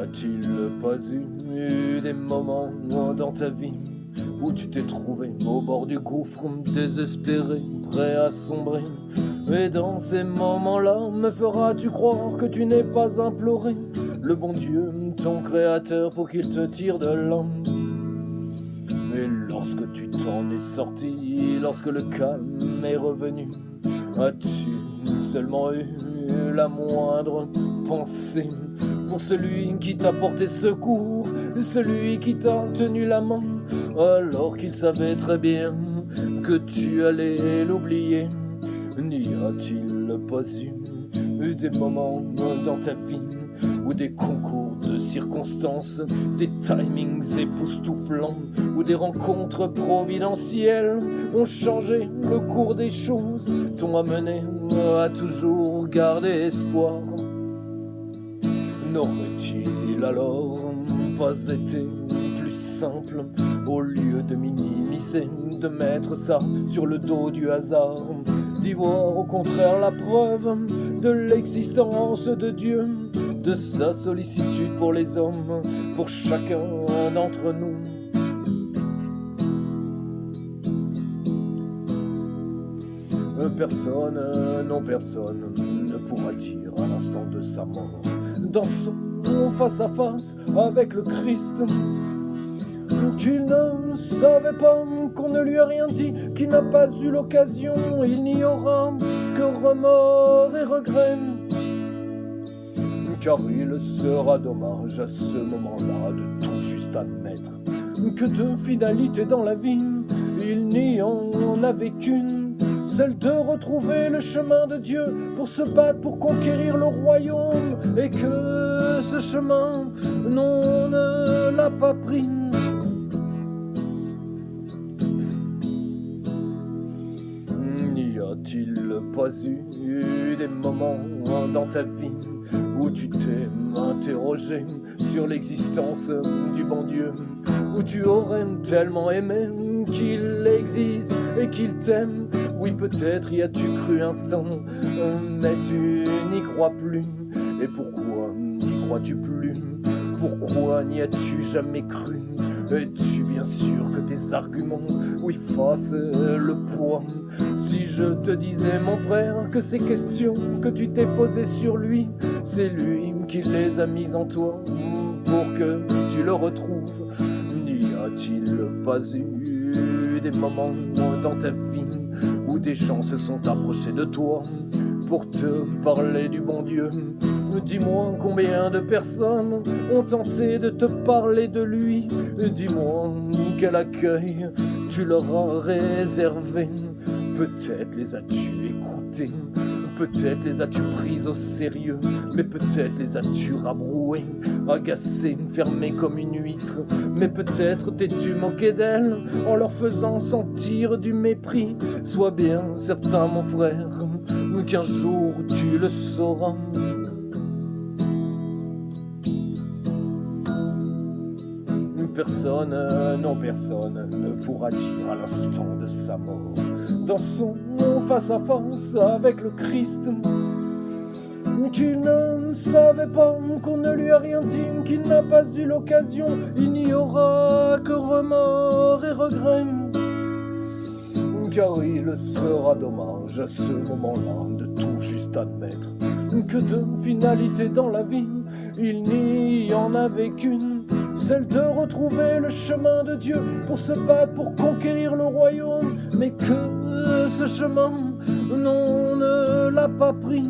a-t-il pas eu des moments dans ta vie où tu t'es trouvé au bord du gouffre, désespéré, prêt à sombrer? Et dans ces moments-là, me feras-tu croire que tu n'es pas imploré le bon Dieu, ton créateur, pour qu'il te tire de là? Et lorsque tu t'en es sorti, lorsque le calme est revenu, as-tu seulement eu la moindre pensée pour celui qui t'a porté secours, celui qui t'a tenu la main, alors qu'il savait très bien que tu allais l'oublier? N'y a-t-il pas eu des moments dans ta vie ou des concours de circonstances, des timings époustouflants, ou des rencontres providentielles ont changé le cours des choses, t'ont amené à toujours garder espoir? N'aurait-il alors pas été plus simple, au lieu de minimiser, de mettre ça sur le dos du hasard, d'y voir au contraire la preuve de l'existence de Dieu, de sa sollicitude pour les hommes, pour chacun d'entre nous? Personne, non personne, ne pourra dire à l'instant de sa mort, dans son face-à-face avec le Christ, qu'il ne savait pas, qu'on ne lui a rien dit, qu'il n'a pas eu l'occasion. Il n'y aura que remords et regrets, car il sera dommage à ce moment-là de tout juste admettre que de finalité dans la vie, il n'y en avait qu'une, celle de retrouver le chemin de Dieu pour se battre, pour conquérir le royaume, et que ce chemin, non, on ne l'a pas pris. N'y a-t-il pas eu des moments dans ta vie où tu t'es interrogé sur l'existence du bon Dieu, où tu aurais tellement aimé qu'il existe et qu'il t'aime? Oui, peut-être y as-tu cru un temps, mais tu n'y crois plus. Et pourquoi n'y crois-tu plus? Pourquoi n'y as-tu jamais cru? Es-tu bien sûr que tes arguments, oui, fassent le poids? Si je te disais, mon frère, que ces questions que tu t'es posées sur lui, c'est lui qui les a mises en toi pour que tu le retrouves? N'y a-t-il pas eu des moments dans ta vie où des gens se sont approchés de toi pour te parler du bon Dieu? Dis-moi combien de personnes ont tenté de te parler de lui. Dis-moi quel accueil tu leur as réservé. Peut-être les as-tu écoutés, peut-être les as-tu prises au sérieux, mais peut-être les as-tu rabrouées, agacées, fermées comme une huître. Mais peut-être t'es-tu moqué d'elles en leur faisant sentir du mépris. Sois bien certain, mon frère, qu'un jour tu le sauras. Personne, non personne, ne pourra dire à l'instant de sa mort, dans son face-à-face avec le Christ, qu'il ne savait pas, qu'on ne lui a rien dit, qu'il n'a pas eu l'occasion. Il n'y aura que remords et regrets, car il sera dommage à ce moment-là de tout juste admettre que de finalité dans la vie, il n'y en avait qu'une, celle de retrouver le chemin de Dieu pour se battre, pour conquérir le royaume, mais que ce chemin, non, on ne l'a pas pris.